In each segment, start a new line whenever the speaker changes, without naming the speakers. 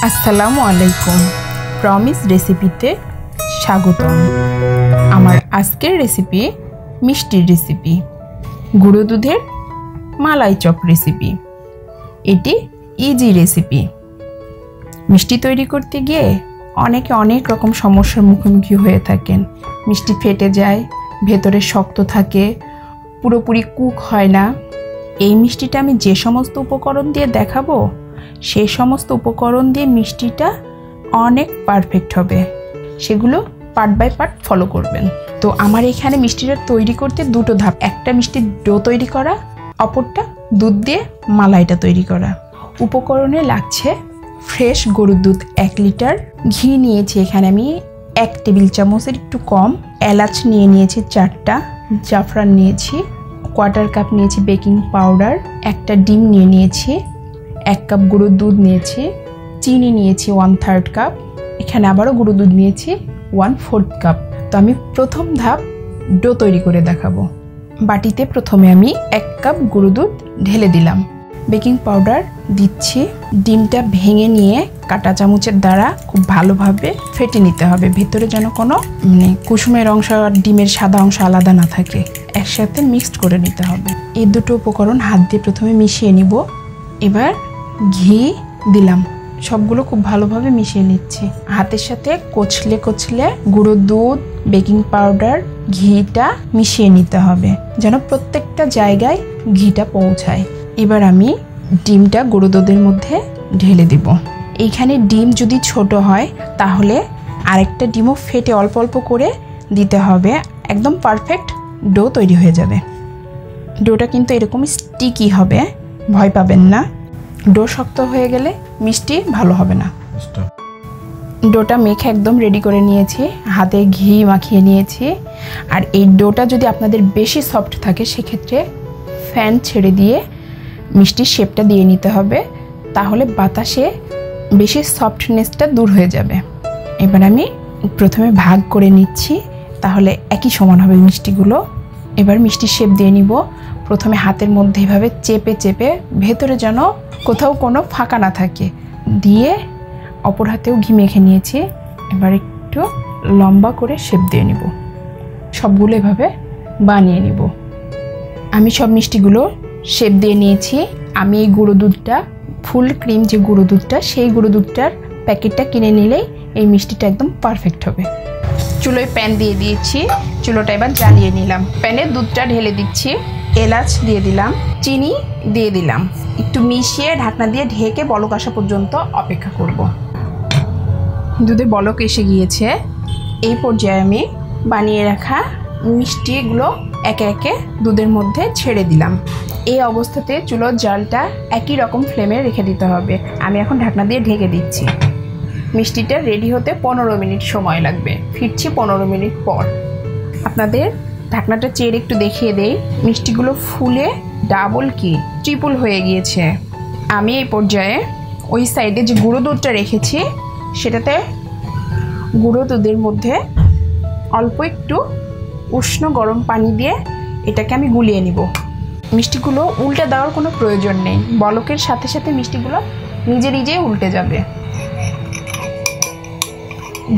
আসসালামু আলাইকুম। প্রমিস রেসিপিতে স্বাগতম। আমার আজকের রেসিপি মিষ্টির রেসিপি, গুঁড়ো দুধের মালাই চপ রেসিপি। এটি ইজি রেসিপি। মিষ্টি তৈরি করতে গিয়ে অনেকে অনেক রকম সমস্যার মুখোমুখি হয়ে থাকেন। মিষ্টি ফেটে যায়, ভেতরে শক্ত থাকে, পুরোপুরি কুক হয় না। এই মিষ্টিটা আমি যে সমস্ত উপকরণ দিয়ে দেখাবো, সেই সমস্ত উপকরণ দিয়ে মিষ্টিটা অনেক পারফেক্ট হবে। সেগুলো পার্ট বাই পার্ট ফলো করবেন। তো আমার এখানে মিষ্টিটা তৈরি করতে দুটো ধাপ, একটা মিষ্টির ডো তৈরি করা, অপরটা দুধ দিয়ে মালাইটা তৈরি করা। উপকরণে লাগছে ফ্রেশ গরুর দুধ 1 লিটার, ঘি নিয়েছি এখানে আমি 1 টেবিল চামচের একটু কম, এলাচ নিয়েছি 4টা, জাফরান নিয়েছি, 1/4 কাপ নিয়েছি বেকিং পাউডার, একটা ডিম নিয়েছি, 1 কাপ গুঁড়ো দুধ নিয়েছি, চিনি নিয়েছি 1/3 কাপ, এখানে আবারও গুঁড়ো দুধ নিয়েছি 1/4 কাপ। তো আমি প্রথম ধাপ ডো তৈরি করে দেখাবো। বাটিতে প্রথমে আমি 1 কাপ গুঁড়ো দুধ ঢেলে দিলাম, বেকিং পাউডার দিচ্ছি, ডিমটা ভেঙে নিয়ে কাঁটা চামচের দ্বারা খুব ভালোভাবে ফেটে নিতে হবে, ভেতরে যেন কোনো কুসুমের অংশ আর ডিমের সাদা অংশ আলাদা না থাকে। একসাথে মিক্সড করে নিতে হবে। এই দুটো উপকরণ হাত দিয়ে প্রথমে মিশিয়ে নিব। এবার ঘি দিলাম, সবগুলো খুব ভালোভাবে মিশিয়ে নিচ্ছি। হাতের সাথে কচলে কচলে গুঁড়ো দুধ, বেকিং পাউডার, ঘিটা মিশিয়ে নিতে হবে যেন প্রত্যেকটা জায়গায় ঘিটা পৌঁছায়। এবার আমি ডিমটা গুঁড়ো দুধের মধ্যে ঢেলে দিব। এইখানে ডিম যদি ছোট হয় তাহলে আরেকটা ডিমও ফেটে অল্প অল্প করে দিতে হবে, একদম পারফেক্ট ডো তৈরি হয়ে যাবে। ডোটা কিন্তু এরকম স্টিকি হবে, ভয় পাবেন না। ডো শক্ত হয়ে গেলে মিষ্টি ভালো হবে না। ডোটা মেখে একদম রেডি করে নিয়েছি, হাতে ঘি মাখিয়ে নিয়েছি। আর এই ডোটা যদি আপনাদের বেশি সফট থাকে সেক্ষেত্রে ফ্যান ছেড়ে দিয়ে মিষ্টির শেপটা দিয়ে নিতে হবে, তাহলে বাতাসে বেশি সফটনেসটা দূর হয়ে যাবে। এবার আমি প্রথমে ভাগ করে নিচ্ছি, তাহলে একই সমান হবে মিষ্টিগুলো। এবার মিষ্টির শেপ দিয়ে নিব। প্রথমে হাতের মধ্যে এভাবে চেপে চেপে ভেতরে যেন কোথাও কোনো ফাঁকা না থাকে দিয়ে অপর হাতেও ঘি মেখে নিয়েছি। এবার একটু লম্বা করে শেপ দিয়ে নিব, সবগুলো এভাবে বানিয়ে নিব। আমি সব মিষ্টিগুলো শেপ দিয়ে নিয়েছি। আমি এই গুঁড়ো দুধটা, ফুল ক্রিম যে গুঁড়ো দুধটা, সেই গুঁড়ো দুধটার প্যাকেটটা কিনে নিলেই এই মিষ্টিটা একদম পারফেক্ট হবে। চুলোয় প্যান দিয়ে দিয়েছি, চুলোটা এবার জ্বালিয়ে নিলাম। প্যানে দুধটা ঢেলে দিচ্ছি, এলাচ দিয়ে দিলাম, চিনি দিয়ে দিলাম, একটু মিশিয়ে ঢাকনা দিয়ে ঢেকে বলক আসা পর্যন্ত অপেক্ষা করব। দুধে বলক এসে গিয়েছে। এই পর্যায়ে আমি বানিয়ে রাখা মিষ্টিগুলো একে একে দুধের মধ্যে ছেড়ে দিলাম। এই অবস্থাতে চুলোর জালটা একই রকম ফ্লেমে রেখে দিতে হবে। আমি এখন ঢাকনা দিয়ে ঢেকে দিচ্ছি। মিষ্টিটা রেডি হতে 15 মিনিট সময় লাগবে। ফিরছি 15 মিনিট পর। আপনাদের ঢাকনাটা চেড়ে একটু দেখিয়ে দেই, মিষ্টিগুলো ফুলে ডাবল কি ট্রিপল হয়ে গিয়েছে। আমি এই পর্যায়ে ওই সাইডে যে গুঁড়ো দুধটা রেখেছি সেটাতে গুঁড়ো দুধের মধ্যে অল্প একটু উষ্ণ গরম পানি দিয়ে এটাকে আমি গুলিয়ে নিব। মিষ্টিগুলো উল্টে দেওয়ার কোনো প্রয়োজন নেই, বলকের সাথে সাথে মিষ্টিগুলো নিজে নিজেই উল্টে যাবে।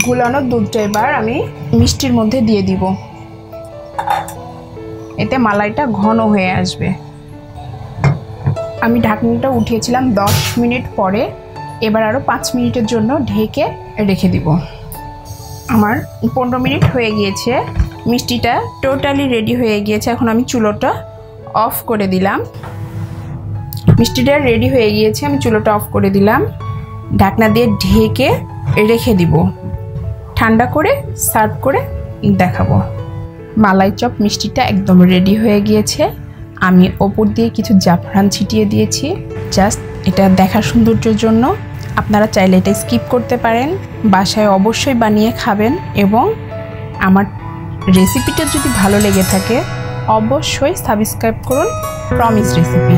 গুলানো দুধটা এবার আমি মিষ্টির মধ্যে দিয়ে দিব, এতে মালাইটা ঘন হয়ে আসবে। আমি ঢাকনিটা উঠিয়েছিলাম 10 মিনিট পরে, এবার আরও 5 মিনিটের জন্য ঢেকে রেখে দিব। আমার 15 মিনিট হয়ে গিয়েছে, মিষ্টিটা টোটালি রেডি হয়ে গিয়েছে। এখন আমি চুলোটা অফ করে দিলাম। মিষ্টিটা রেডি হয়ে গিয়েছে, আমি চুলোটা অফ করে দিলাম। ঢাকনা দিয়ে ঢেকে রেখে দিব, ঠান্ডা করে সার্ভ করে দেখাবো। মালাই চপ মিষ্টিটা একদম রেডি হয়ে গিয়েছে। আমি ওপর দিয়ে কিছু জাফরান ছিটিয়ে দিয়েছি, জাস্ট এটা দেখার সৌন্দর্যের জন্য। আপনারা চাইলে এটা স্কিপ করতে পারেন, বাসায় অবশ্যই বানিয়ে খাবেন। এবং আমার রেসিপিটা যদি ভালো লেগে থাকে অবশ্যই সাবস্ক্রাইব করুন প্রমিস রেসিপি।